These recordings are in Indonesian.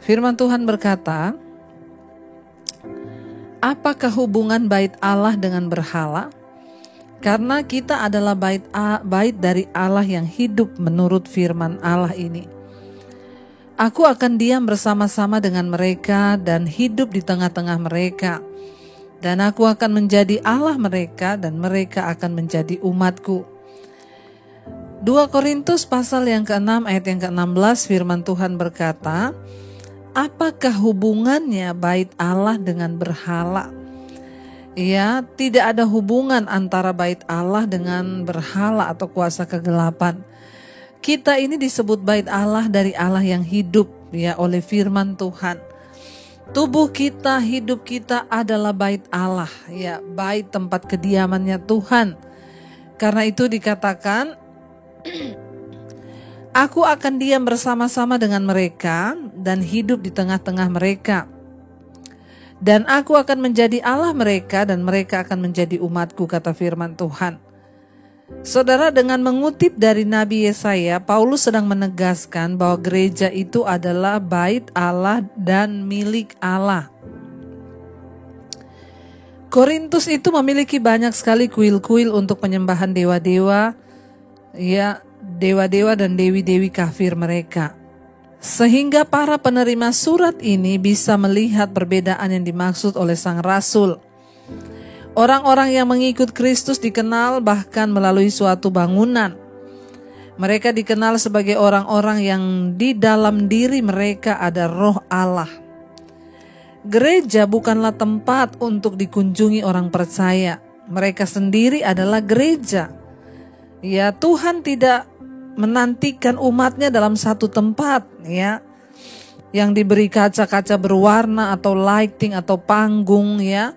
Firman Tuhan berkata, apakah hubungan bait Allah dengan berhala? Karena kita adalah bait dari Allah yang hidup menurut firman Allah ini. Aku akan diam bersama-sama dengan mereka dan hidup di tengah-tengah mereka. Dan aku akan menjadi Allah mereka dan mereka akan menjadi umatku. 2 Korintus pasal yang ke-6 ayat yang ke-16 firman Tuhan berkata, apakah hubungannya bait Allah dengan berhala? Ya, tidak ada hubungan antara bait Allah dengan berhala atau kuasa kegelapan. Kita ini disebut bait Allah dari Allah yang hidup, ya, oleh firman Tuhan. Tubuh kita, hidup kita adalah bait Allah, ya, bait tempat kediamannya Tuhan. Karena itu dikatakan, aku akan diam bersama-sama dengan mereka dan hidup di tengah-tengah mereka. Dan aku akan menjadi Allah mereka dan mereka akan menjadi umatku, kata firman Tuhan. Saudara, dengan mengutip dari Nabi Yesaya, Paulus sedang menegaskan bahwa gereja itu adalah bait Allah dan milik Allah. Korintus itu memiliki banyak sekali kuil-kuil untuk penyembahan dewa-dewa, ya, dewa-dewa dan dewi-dewi kafir mereka. Sehingga para penerima surat ini bisa melihat perbedaan yang dimaksud oleh sang rasul. Orang-orang yang mengikut Kristus dikenal bahkan melalui suatu bangunan. Mereka dikenal sebagai orang-orang yang di dalam diri mereka ada roh Allah. Gereja bukanlah tempat untuk dikunjungi orang percaya. Mereka sendiri adalah gereja. Ya, Tuhan tidak menantikan umatnya dalam satu tempat, ya, yang diberi kaca-kaca berwarna atau lighting atau panggung, ya.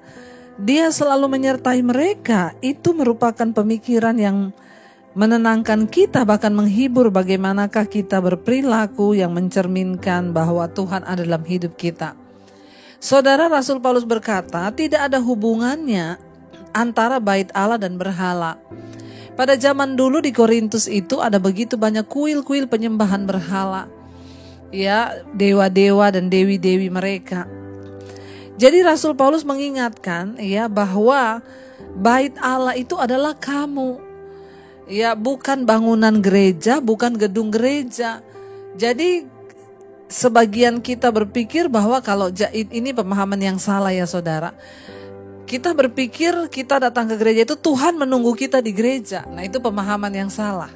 Dia selalu menyertai mereka. Itu merupakan pemikiran yang menenangkan kita, bahkan menghibur bagaimanakah kita berperilaku yang mencerminkan bahwa Tuhan ada dalam hidup kita. Saudara, Rasul Paulus berkata, tidak ada hubungannya antara bait Allah dan berhala. Pada zaman dulu di Korintus itu ada begitu banyak kuil-kuil penyembahan berhala, ya, dewa-dewa dan dewi-dewi mereka. Jadi Rasul Paulus mengingatkan, ya, bahwa bait Allah itu adalah kamu, ya, bukan bangunan gereja, bukan gedung gereja. Jadi sebagian kita berpikir bahwa kalau ini pemahaman yang salah, ya saudara. Kita berpikir kita datang ke gereja itu Tuhan menunggu kita di gereja. Nah, itu pemahaman yang salah.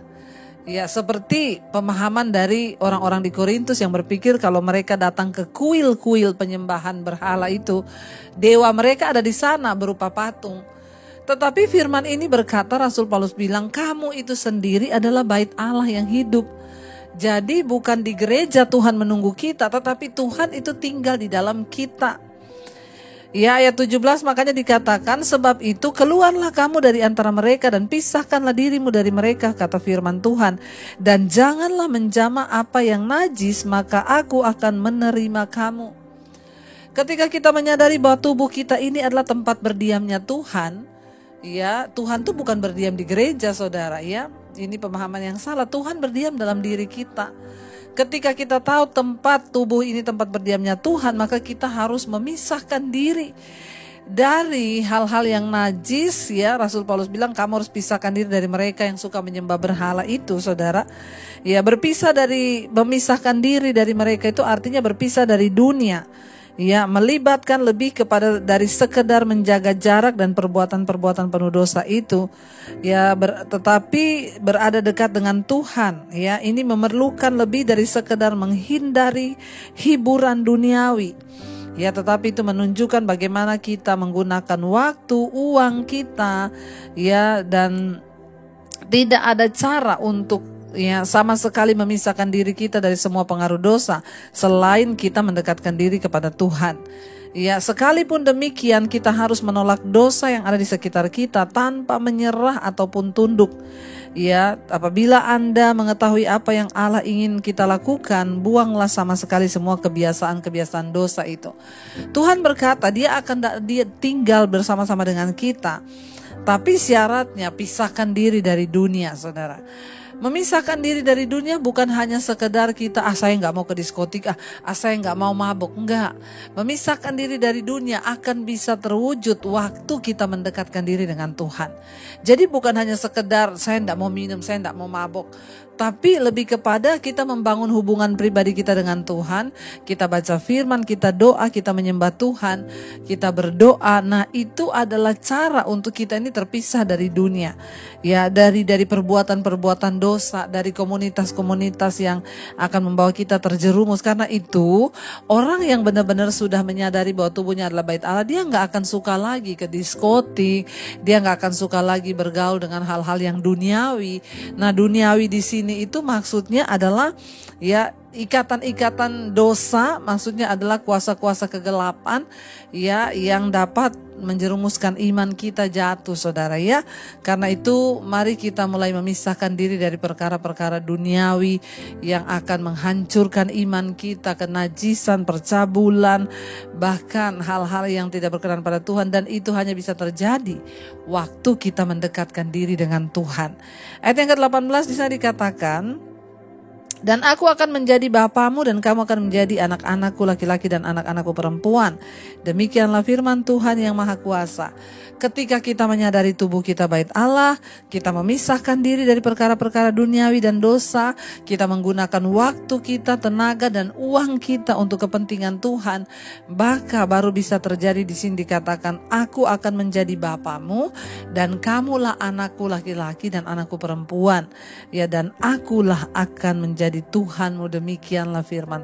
Ya, seperti pemahaman dari orang-orang di Korintus yang berpikir kalau mereka datang ke kuil-kuil penyembahan berhala itu, dewa mereka ada di sana berupa patung. Tetapi firman ini berkata, Rasul Paulus bilang, kamu itu sendiri adalah bait Allah yang hidup. Jadi bukan di gereja Tuhan menunggu kita, tetapi Tuhan itu tinggal di dalam kita. Ya, ayat 17 makanya dikatakan, sebab itu keluarlah kamu dari antara mereka dan pisahkanlah dirimu dari mereka, kata firman Tuhan. Dan janganlah menjamah apa yang najis, maka aku akan menerima kamu. Ketika kita menyadari bahwa tubuh kita ini adalah tempat berdiamnya Tuhan, ya, Tuhan tuh bukan berdiam di gereja, saudara, ya. Ini pemahaman yang salah. Tuhan berdiam dalam diri kita. Ketika kita tahu tempat tubuh ini tempat berdiamnya Tuhan, maka kita harus memisahkan diri dari hal-hal yang najis, ya. Rasul Paulus bilang kamu harus pisahkan diri dari mereka yang suka menyembah berhala itu, saudara. Ya, memisahkan diri dari mereka itu artinya berpisah dari dunia. Ya, melibatkan lebih kepada dari sekedar menjaga jarak dan perbuatan-perbuatan penuh dosa itu. Ya, tetapi berada dekat dengan Tuhan. Ya, ini memerlukan lebih dari sekedar menghindari hiburan duniawi. Ya, tetapi itu menunjukkan bagaimana kita menggunakan waktu, uang kita, ya, dan tidak ada cara untuk, ya, sama sekali memisahkan diri kita dari semua pengaruh dosa selain kita mendekatkan diri kepada Tuhan. Ya, sekalipun demikian kita harus menolak dosa yang ada di sekitar kita tanpa menyerah ataupun tunduk. Ya, apabila Anda mengetahui apa yang Allah ingin kita lakukan, buanglah sama sekali semua kebiasaan-kebiasaan dosa itu. Tuhan berkata dia tinggal bersama-sama dengan kita. Tapi syaratnya pisahkan diri dari dunia, saudara. Memisahkan diri dari dunia bukan hanya sekedar kita, saya nggak mau ke diskotik, saya nggak mau mabuk. Enggak. Memisahkan diri dari dunia akan bisa terwujud waktu kita mendekatkan diri dengan Tuhan. Jadi bukan hanya sekedar saya nggak mau minum, saya nggak mau mabuk. Tapi lebih kepada kita membangun hubungan pribadi kita dengan Tuhan. Kita baca firman, kita doa, kita menyembah Tuhan, kita berdoa. Nah, itu adalah cara untuk kita ini terpisah dari dunia. Ya, dari perbuatan-perbuatan dosa, dari komunitas-komunitas yang akan membawa kita terjerumus. Karena itu, orang yang benar-benar sudah menyadari bahwa tubuhnya adalah bait Allah, dia nggak akan suka lagi ke diskotik, dia nggak akan suka lagi bergaul dengan hal-hal yang duniawi. Nah, duniawi di sini itu maksudnya adalah ya ikatan-ikatan dosa, maksudnya adalah kuasa-kuasa kegelapan ya yang dapat menjerumuskan iman kita jatuh, saudara ya. Karena itu mari kita mulai memisahkan diri dari perkara-perkara duniawi yang akan menghancurkan iman kita, kenajisan, percabulan, bahkan hal-hal yang tidak berkenan pada Tuhan, dan itu hanya bisa terjadi waktu kita mendekatkan diri dengan Tuhan. Ayat yang ke-18 di sana dikatakan, dan aku akan menjadi bapamu dan kamu akan menjadi anak-anakku laki-laki dan anak-anakku perempuan. Demikianlah firman Tuhan yang Maha Kuasa. Ketika kita menyadari tubuh kita bait Allah, kita memisahkan diri dari perkara-perkara duniawi dan dosa, kita menggunakan waktu kita, tenaga dan uang kita untuk kepentingan Tuhan, maka baru bisa terjadi di sini dikatakan, aku akan menjadi bapamu dan kamulah anakku laki-laki dan anakku perempuan. Ya, dan akulah akan menjadi Tuhanmu. Demikianlah firman